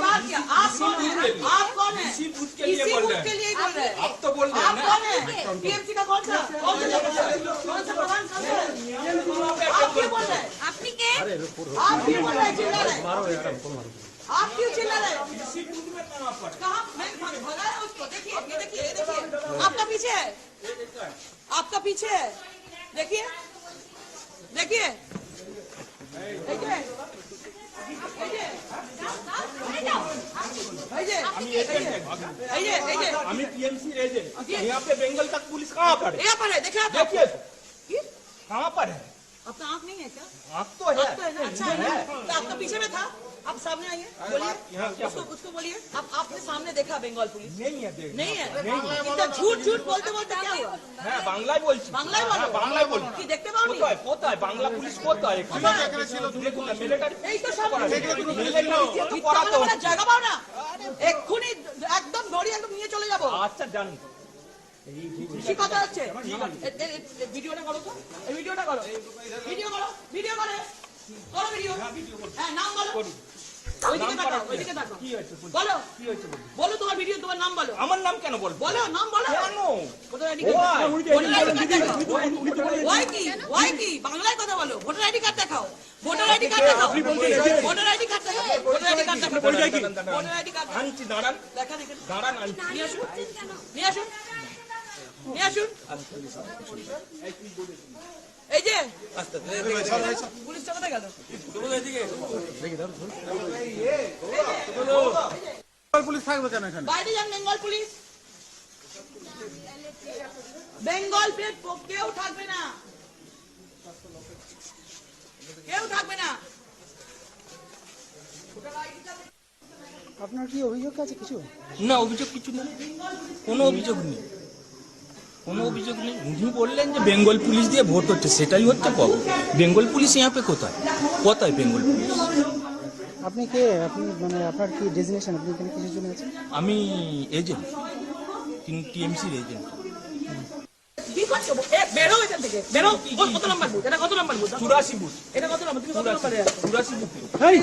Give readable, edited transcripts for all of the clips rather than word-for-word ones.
बात क्या? आप कौन है? आप कौन है? इसी बूथ के लिए बोल रहे हैं। आप तो बोल रहे हैं ना? कौन है? टीएमसी का कौन सा प्रधान कौन है? आप क्यों बोल रहे हैं? আপনি কে? आप क्यों बोल रहे हैं? चिल्ला रहे हैं? आप क्यों चिल्ला रहे हैं? इसी बूथ में कहाँ पर? कहाँ मैं भगाया उसको? देखिए ये देखिए ये देखिए आपका पीछे है, आपका पीछे है, देखिए देखिए देखिए আমি টিএমসি एजेंट यहाँ पे बंगाल तक पुलिस कहाँ पर है? यहाँ पर है, देखिए आप देखिए कहाँ पर है? आपका आँख नहीं है क्या? आप तो है। अच्छा है तो आपका पीछे में था, आप सामने आइए, बोलिए उसको बोलिए। आपने सामने देखा बंगाल पुलिस? नहीं है देख नहीं है, इतना झूठ झूठ बोलते बोलते क्या हुआ? হ্যাঁ বাংলায় বলছি বাংলায় বলো? হ্যাঁ বাংলায় বলছি কি দেখতে পাওনি? কোথায় বাংলা পুলিশ কোথায় দেখুন না মিলিটারি এই তো সামনে মিলিটারি তো করাতে হচ্ছে জায়গা পাও না, এক্ষুনি একদম ধরি একদম নিয়ে চলে যাবো। আচ্ছা জানি কি কথা হচ্ছে? ভিডিওটা করো তো, এই ভিডিওটা করো, ভিডিও করো, ভিডিও করে করো ভিডিও। হ্যাঁ নাম বলো, ওইদিকে তাকাও, ওইদিকে তাকাও। কি হয়েছে বলো কি হয়েছে বলো তোমার ভিডিও, তোমার নাম বলো। আমার নাম কেন বলবো বলো নাম বলো। কেন voter ID card, voter ID card দেখাও। ওয়াই কি বাংলায় কথা বলো। ভোটার আইডি কার্ড দেখাও, ভোটার আইডি কার্ড দেখাও, ভোটার আইডি কার্ড দেখাও, ভোটার আইডি কার্ড দেখাও, ভোটার আইডি কার্ড আনছি দাঁড়ান দেখান এখানে, দাঁড়ান আনছি নিয়ে আসুন নিয়ে আসুন নিয়ে আসুন। এই যে পুলিশটা কোথায় গেল? পুলিশ থাকবে কেন এখানে? বাইরে যান বেঙ্গল পুলিশ, বেঙ্গল পুলিশ কেউ থাকবে না, কেউ থাকবে না। আপনার কি অভিযোগ আছে কিছু? না অভিযোগ কিছু নেই, কোনো অভিযোগ নেই, কোনো অভিযোগ নেই। উনি বললেন যে বেঙ্গল পুলিশ দিয়ে ভোট হচ্ছে, সেটাই হচ্ছে কবে? বেঙ্গল পুলিশ यहाँ पे কোথায় কোথায় বেঙ্গল পুলিশ? আপনি কে? আপনি মানে আপনার কি ডেজিগনেশন? আপনি এখানে কিসের জন্য আছেন? আমি এজেন্ট, টিএমসির এজেন্ট। কি করছো? বেরো এখান থেকে, বেরো। কত নাম্বার বুথ? এটা কত নাম্বার বুথ? 84 বুথ, এটা কত নাম্বার? তুমি কত নাম্বারে আছো? 84 বুথ।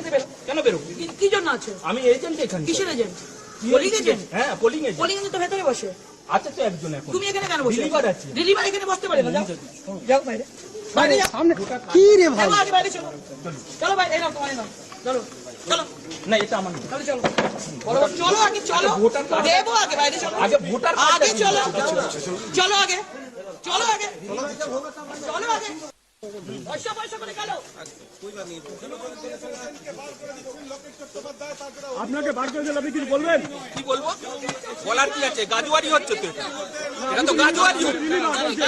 বেরো। কেন বেরো? কি জন্য আছো? আমি এজেন্ট এখানে। কিসের এজেন্ট? Polling agent? হ্যাঁ পোলিং এজেন্ট। পোলিং এজেন্ট তো ভেতরে বসে, আচ্ছা তো একজন এখন তুমি এখানে কেন বসে? ডেলিভার আছে। ডেলিভারি এখানে বসতে পারে না, যাও যাও বাইরে, বাইরে যাও। সামনে কি রে ভাই? চলো আগে বাইরে চলো, চলো বাইরে, এই নাও তোমার, এই নাও, চলো চলো না এটা আমার না। তাহলে চলো বড় চলো আগে, চলো ভোটার কার্ড দেবো আগে, বাইরে চলো আগে ভোটার কার্ড আগে, চলো চলো আগে, চলো আগে, চলো আগে, পয়সা পয়সা করে গেল। আপনাকে বার করে দিলে আপনি কি বলবেন? কি বলবো? বলার কি আছে? গাজুয়ারি হচ্ছে তো এটা, এটা তো গাজুয়ারি হচ্ছে,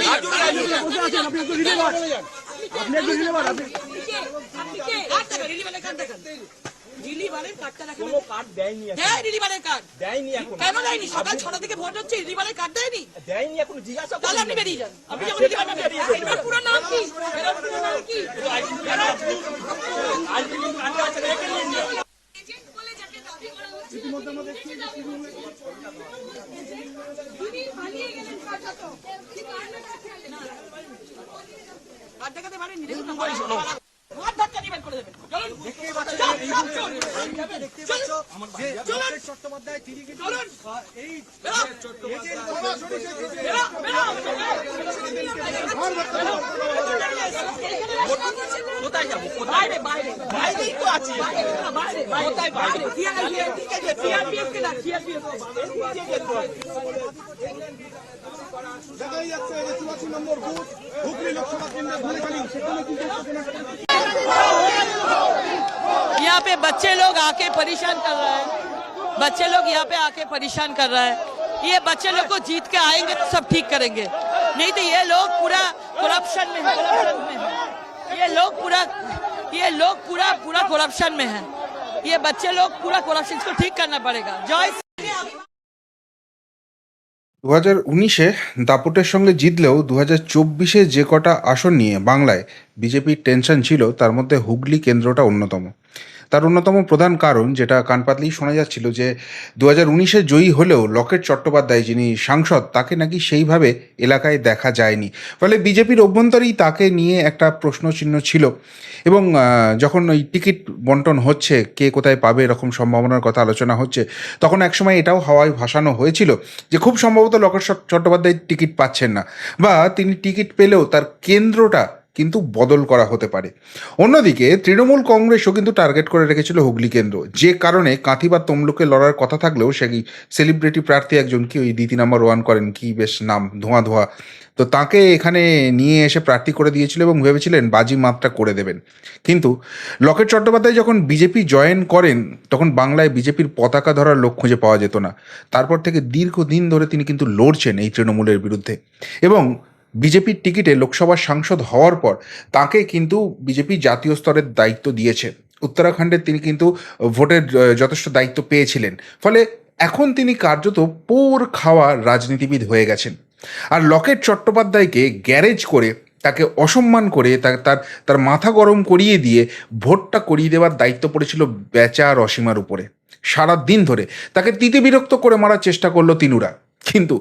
গাজুয়ারি হচ্ছে। বসে আছেন আপনি, একটু রিলিভার, আপনি একটু রিলিভার। আপনি আপনি কে? কার্ড দেখান, রিলিভারের কার্ড দেখান, রিলিভারের কার্ডটা দেখান। কোনো কার্ড দেয়নি এখন, হ্যাঁ রিলিভারের কার্ড দেয়নি এখন, কেন দেয়নি? সকাল 6টা থেকে ভোট হচ্ছে, রিলিভারের কার্ড দেয়নি? দেয়নি এখন, জিজ্ঞাসা তাহলে করুন। আপনি বেরিয়ে যান, আপনি যখন সেটা রিলিভার আমি বেরিয়ে যাবো। এর পুরো নাম কি? এর পুরো নাম কি? আলটিমেট কার্ড আছে, রেখে নিন। এজেন্ট বলে যাকে দাবি করা হচ্ছে উনি পালিয়ে গেলেন কাটা তো কি কারণে কার্ড দেখাতে পারেননি, দেখুন না মার ধাক্কা দিয়ে বের করে দেবেন। চলুন দেখতেই পাচ্ছেন, দেখতেই পাচ্ছ যে লকেট চট্টোপাধ্যায় তিনি কিন্তু এই কোথায় যাবো? বাইরে বাইরে বাইরেই তো আছি। বাইরে কোথায় বাইরে? সিআরপিএফ কে ডাক, সিআরপিএফ দেখাই যাচ্ছে যে 84 নম্বর বুথ হুগলি লোকসভা কেন্দ্রের ধুলিখালি, সেখানে কিন্তু यहाँ पे बच्चे लोग आके परेशान कर रहे हैं, बच्चे लोग यहाँ पे आके परेशान कर रहे हैं। ये बच्चे लोग को जीत के आएंगे तो सब ठीक करेंगे, नहीं तो ये लोग पूरा करप्शन में है, करप्शन में है। ये लोग पूरा करप्शन में है। ये बच्चे लोग पूरा करप्शन को ठीक करना पड़ेगा। जय 2019-এ দাপুটের সঙ্গে জিতলেও 2024-এ যে কটা আসন নিয়ে বাংলায় বিজেপির টেনশন ছিল তার মধ্যে হুগলি কেন্দ্রটা অন্যতম। তার অন্যতম প্রধান কারণ, যেটা কান পাতলেই শোনা যাচ্ছিল, যে 2019-এ জয়ী হলেও লকেট চট্টোপাধ্যায় যিনি সাংসদ, তাকে নাকি সেইভাবে এলাকায় দেখা যায়নি। ফলে বিজেপির অভ্যন্তরেই তাকে নিয়ে একটা প্রশ্নচিহ্ন ছিল। এবং যখন ওই টিকিট বন্টন হচ্ছে, কে কোথায় পাবে এরকম সম্ভাবনার কথা আলোচনা হচ্ছে, তখন একসময় এটাও হাওয়ায় ভাসানো হয়েছিল যে খুব সম্ভবত লকেট চট্টোপাধ্যায় টিকিট পাচ্ছেন না, বা তিনি টিকিট পেলেও তার কেন্দ্রটা কিন্তু বদল করা হতে পারে। অন্যদিকে তৃণমূল কংগ্রেসও কিন্তু টার্গেট করে রেখেছিল হুগলি কেন্দ্র, যে কারণে কাঁথি বা তমলুকে লড়ার কথা থাকলেও সেই সেলিব্রিটি প্রার্থী একজন, কি ওই দিতি নাম্বার 1 করেন, কি বেশ নাম, ধোঁয়া ধোঁয়া, তো তাকে এখানে নিয়ে এসে প্রার্থী করে দিয়েছিল এবং ভেবেছিলেন বাজি মাত্রা করে দেবেন। কিন্তু লকেট চট্টোপাধ্যায় যখন বিজেপি জয়েন করেন, তখন বাংলায় বিজেপির পতাকা ধরার লোক খুঁজে পাওয়া যেত না। তারপর থেকে দীর্ঘদিন ধরে তিনি কিন্তু লড়ছেন এই তৃণমূলের বিরুদ্ধে, এবং বিজেপির টিকিটে লোকসভার সাংসদ হওয়ার পর তাকে কিন্তু বিজেপি জাতীয় স্তরের দায়িত্ব দিয়েছে। উত্তরাখণ্ডের তিনি কিন্তু ভোটের যথেষ্ট দায়িত্ব পেয়েছিলেন। ফলে এখন তিনি কার্যত পোর খাওয়া রাজনীতিবিদ হয়ে গেছেন। আর লকেট চট্টোপাধ্যায়কে গ্যারেজ করে, তাকে অসম্মান করে, তার তার মাথা গরম করিয়ে দিয়ে ভোটটা করিয়ে দেওয়ার দায়িত্ব পড়েছিল বেচা আর অসীমার উপরে। সারা দিন ধরে তাকে তিতিবিরক্ত করে মারার চেষ্টা করলো তিনুরা, কিন্তু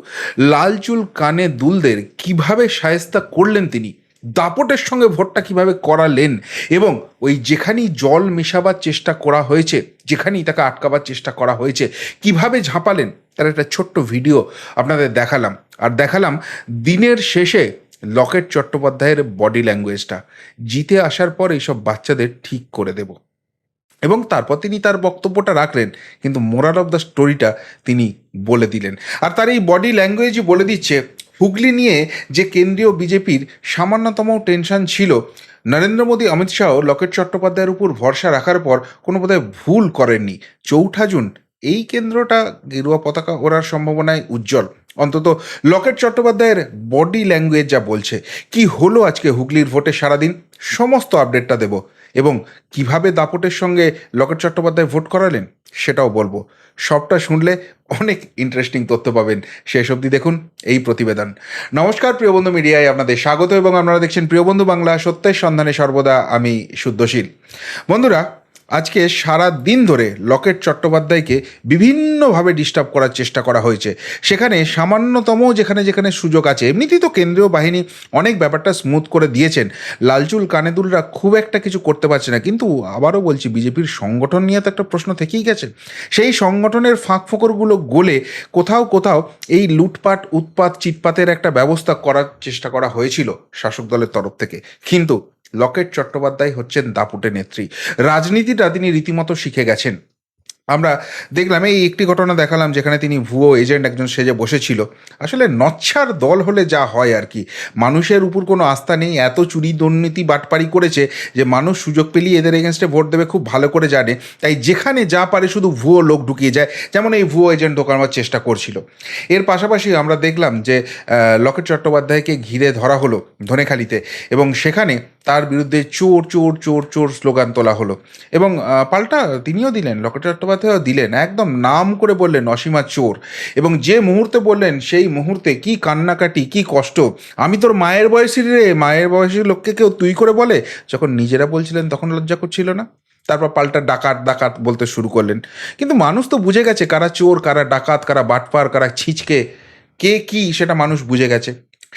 লাল চুল কানে দুলদের কিভাবে শায়েস্তা করলেন তিনি, দাপটের সঙ্গে ভোটটা কিভাবে করালেন, এবং ওই যেখানেই জল মেশাবার চেষ্টা করা হয়েছে, যেখানেই তাকে আটকাবার চেষ্টা করা হয়েছে, কিভাবে ঝাঁপালেন, তার একটা ছোট্ট ভিডিও আপনাদের দেখালাম। আর দেখালাম দিনের শেষে লকেট চট্টোপাধ্যায়ের বডি ল্যাঙ্গুয়েজটা। জিতে আসার পর এইসব বাচ্চাদের ঠিক করে দেব। এবং তারপর তিনি তার বক্তব্যটা রাখলেন, কিন্তু মোরাল অফ দ্য স্টোরিটা তিনি বলে দিলেন। আর তার এই বডি ল্যাঙ্গুয়েজই বলে দিচ্ছে হুগলি নিয়ে যে কেন্দ্রীয় বিজেপির সামান্যতম টেনশন ছিল, নরেন্দ্র মোদী, অমিত শাহ লকেট চট্টোপাধ্যায়ের উপর ভরসা রাখার পর কোনো বোধহয় ভুল করেননি। 4 জুন এই কেন্দ্রটা গেরুয়া পতাকা ওড়ার সম্ভাবনায় উজ্জ্বল, অন্তত লকেট চট্টোপাধ্যায়ের বডি ল্যাঙ্গুয়েজ যা বলছে। কি হলো আজকে হুগলির ভোটে সারাদিন, সমস্ত আপডেটটা দেব, এবং কিভাবে দাপটের সঙ্গে লকেট চট্টোপাধ্যায় ভোট করালেন সেটাও বলবো। সবটা শুনলে অনেক ইন্টারেস্টিং তথ্য পাবেন। শেষ অবধি দেখুন এই প্রতিবেদন। নমস্কার, প্রিয়বন্ধু মিডিয়ায় আপনাদের স্বাগত, এবং আপনারা দেখছেন প্রিয়বন্ধু বাংলা, সত্যের সন্ধানে সর্বদা আমি শুদ্ধশীল। বন্ধুরা, আজকে সারা দিন ধরে লকেট চট্টোপাধ্যায়কে বিভিন্নভাবে ডিস্টার্ব করার চেষ্টা করা হয়েছে। সেখানে সামান্যতম যেখানে যেখানে সুযোগ আছে, এমনিতেই তো কেন্দ্রীয় বাহিনী অনেক ব্যাপারটা স্মুথ করে দিয়েছেন, লালচুল কানেদুলরা খুব একটা কিছু করতে পারছে না। কিন্তু আবারও বলছি, বিজেপির সংগঠন নিয়ে তো একটা প্রশ্ন থেকেই গেছে। সেই সংগঠনের ফাঁক ফোকরগুলো গলে কোথাও কোথাও এই লুটপাট, উৎপাত, চিটপাতের একটা ব্যবস্থা করার চেষ্টা করা হয়েছিল শাসক দলের তরফ থেকে। কিন্তু লকেট চট্টোপাধ্যায় হচ্ছেন দাপুটে নেত্রী, রাজনীতিটা তিনি রীতিমতো শিখে গেছেন। আমরা দেখলাম, এই একটি ঘটনা দেখালাম যেখানে তিনি ভুয়ো এজেন্ট একজন সেজে বসেছিল। আসলে নচ্ছার দল হলে যা হয় আর কি, মানুষের উপর কোনো আস্থা নেই, এত চুরি দুর্নীতি বাটপারি করেছে যে মানুষ সুযোগ পেলেই এদের এগেনস্টে ভোট দেবে খুব ভালো করে জানে। তাই যেখানে যা পারে শুধু ভুয়ো লোক ঢুকিয়ে যায়, যেমন এই ভুয়ো এজেন্ট ঢোকানোর চেষ্টা করছিল। এর পাশাপাশি আমরা দেখলাম যে লকেট চট্টোপাধ্যায়কে ঘিরে ধরা হলো ধনেখালিতে, এবং সেখানে তার বিরুদ্ধে চোর চোর চোর চোর স্লোগান তোলা হলো, এবং পাল্টা তিনিও দিলেন, লকেট চট্টোপাধ্যায়ও দিলেন, একদম নাম করে বললেন অসীমা চোর। এবং যে মুহূর্তে বললেন সেই মুহূর্তে কি কান্নাকাটি, কি কষ্ট। আমি তোর মায়ের বয়সী রে, মায়ের বয়সী লোককে কেউ তুই করে বলে? যখন নিজেরা বলছিলেন তখন লজ্জা করছিল না? তারপর পাল্টা ডাকাত ডাকাত বলতে শুরু করলেন। কিন্তু মানুষ তো বুঝে গেছে কারা চোর, কারা ডাকাত, কারা বাটপার, কারা ছিচকে, কে কি সেটা মানুষ বুঝে গেছে।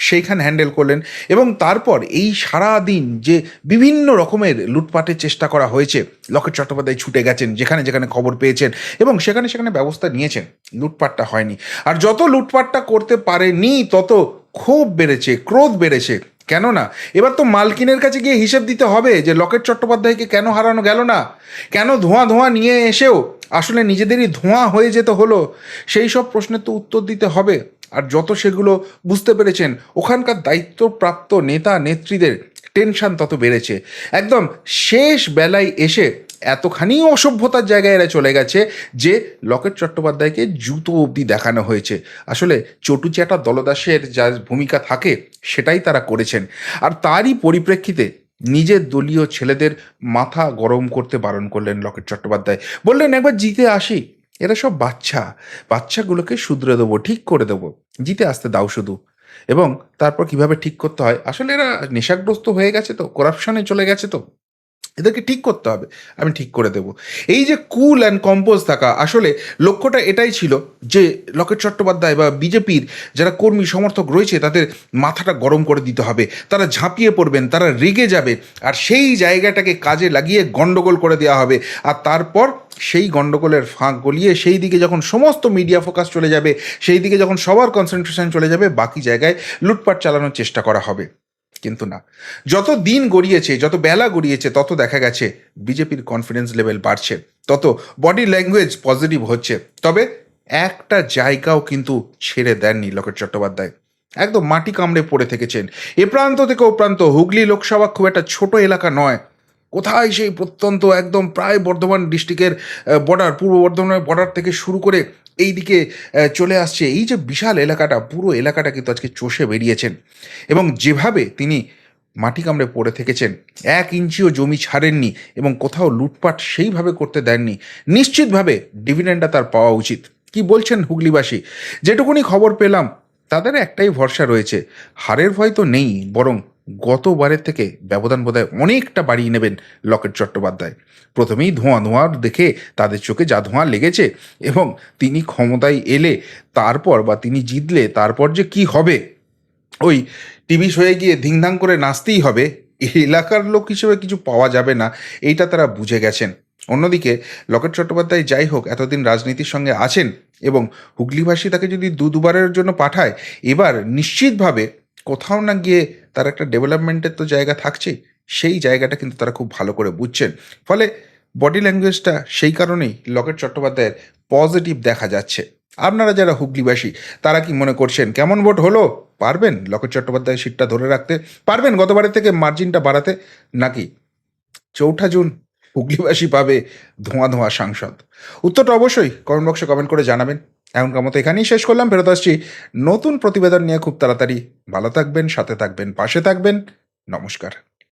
সেইখান হ্যান্ডেল করলেন, এবং তারপর এই সারা দিন যে বিভিন্ন রকমের লুটপাটের চেষ্টা করা হয়েছে, লকেট চট্টোপাধ্যায় ছুটে গেছেন যেখানে যেখানে খবর পেয়েছেন, এবং সেখানে সেখানে ব্যবস্থা নিয়েছেন। লুটপাটটা হয়নি। আর যত লুটপাটটা করতে পারেনি তত ক্ষোভ বেড়েছে, ক্রোধ বেড়েছে। কেননা এবার তো মালকিনের কাছে গিয়ে হিসেব দিতে হবে যে লকেট চট্টোপাধ্যায়কে কেন হারানো গেল না, কেন ধোঁয়া ধোঁয়া নিয়ে এসেও আসলে নিজেদেরই ধোঁয়া হয়ে যেতে হলো। সেই সব প্রশ্নের তো উত্তর দিতে হবে। আর যত সেগুলো বুঝতে পেরেছেন, ওখানকার দায়িত্বপ্রাপ্ত নেতা নেত্রীদের টেনশন তত বেড়েছে। একদম শেষ বেলায় এসে এতখানি অসভ্যতার জায়গায় এরা চলে গেছে যে লকেট চট্টোপাধ্যায়কে জুতো অবধি দেখানো হয়েছে। আসলে চটুচ্যাটা দলদাসের যা ভূমিকা থাকে সেটাই তারা করেছেন। আর তারই পরিপ্রেক্ষিতে নিজের দলীয় ছেলেদের মাথা গরম করতে বারণ করলেন লকেট চট্টোপাধ্যায়। বললেন, একবার জিতে আসি, এরা সব বাচ্চাগুলোকে শুধরে দেবো, ঠিক করে দেবো, জিতে আসতে দাও শুধু। এবং তারপর কিভাবে ঠিক করতে হয়, আসলে এরা নেশাগ্রস্ত হয়ে গেছে তো, করাপশনে চলে গেছে তো। এদেরকে ঠিক করতে হবে, আমি ঠিক করে দেব। এই যে কুল অ্যান্ড কম্পোজ থাকা, আসলে লক্ষ্যটা এটাই ছিল যে লকেট চট্টোপাধ্যায় বা বিজেপির যারা কর্মী সমর্থক রয়েছে তাদের মাথাটা গরম করে দিতে হবে, তারা ঝাঁপিয়ে পড়বেন, তারা রেগে যাবে, আর সেই জায়গাটাকে কাজে লাগিয়ে গণ্ডগোল করে দেওয়া হবে। আর তারপর সেই গণ্ডগোলের ফাঁক গলিয়ে সেই দিকে যখন সমস্ত মিডিয়া ফোকাস চলে যাবে, সেই দিকে যখন সবার কনসেন্ট্রেশন চলে যাবে, বাকি জায়গায় লুটপাট চালানোর চেষ্টা করা হবে। কিন্তু না, যত দিন গড়িয়েছে, যত বেলা গড়িয়েছে, তত দেখা গেছে বিজেপির কনফিডেন্স লেভেল বাড়ছে, তত বডি ল্যাঙ্গুয়েজ পজিটিভ হচ্ছে। তবে একটা জায়গাও কিন্তু ছেড়ে দেননি লকেট চট্টোপাধ্যায়, একদম মাটি কামড়ে পড়ে থেকেছেন। এ প্রান্ত থেকে ও প্রান্ত, হুগলি লোকসভা খুব একটা ছোট এলাকা নয়। কোথায় সেই প্রত্যন্ত একদম প্রায় বর্ধমান ডিস্ট্রিক্টের বর্ডার, পূর্ব বর্ধমানের বর্ডার থেকে শুরু করে এই দিকে চলে আসছে। এই যে বিশাল এলাকাটা, পুরো এলাকাটা কিন্তু আজকে চষে বেরিয়েছেন। এবং যেভাবে তিনি মাটি কামড়ে পড়ে থেকেছেন, 1 ইঞ্চিও জমি ছাড়েননি এবং কোথাও লুটপাট সেইভাবে করতে দেননি, নিশ্চিতভাবে ডিভিডেন্ডটা তার পাওয়া উচিত। কি বলছেন হুগলিবাসী? যেটুকুনি খবর পেলাম, তাদের একটাই ভরসা রয়েছে, হারের ভয় তো নেই, বরং গতবারের থেকে ব্যবধান বোধহয় অনেকটা বাড়িয়ে নেবেন লকেট চট্টোপাধ্যায়। প্রথমেই ধোঁয়া ধোঁয়া দেখে তাদের চোখে যা ধোঁয়া লেগেছে, এবং তিনি ক্ষমতায় এলে তারপর, বা তিনি জিতলে তারপর যে কি হবে, ওই টিভি শোয়ে গিয়ে ধিংধাং করে নাচতেই হবে, এলাকার লোক হিসেবে কিছু পাওয়া যাবে না, এইটা তারা বুঝে গেছেন। অন্যদিকে লকেট চট্টোপাধ্যায় যাই হোক এতদিন রাজনীতির সঙ্গে আছেন, এবং হুগলিভাষী তাকে যদি দুবারের জন্য পাঠায়, এবার নিশ্চিতভাবে কোথাও না গিয়ে তার একটা ডেভেলপমেন্টের তো জায়গা থাকছেই, সেই জায়গাটা কিন্তু তারা খুব ভালো করে বুঝছেন। ফলে বডি ল্যাঙ্গুয়েজটা সেই কারণেই লকেট চট্টোপাধ্যায়ের পজিটিভ দেখা যাচ্ছে। আপনারা যারা হুগলিবাসী, তারা কি মনে করছেন? কেমন ভোট হলো? পারবেন লকেট চট্টোপাধ্যায় সিটটা ধরে রাখতে? পারবেন গতবারের থেকে মার্জিনটা বাড়াতে? নাকি 4 জুন হুগলিবাসী পাবে ধোঁয়া ধোঁয়া সাংসদ? উত্তরটা অবশ্যই কমেন্ট বক্সে কমেন্ট করে জানাবেন। এখনকার মতো এখানেই শেষ করলাম, ফেরত আসছি নতুন প্রতিবেদন নিয়ে খুব তাড়াতাড়ি। ভালো থাকবেন, সাথে থাকবেন, পাশে থাকবেন। নমস্কার।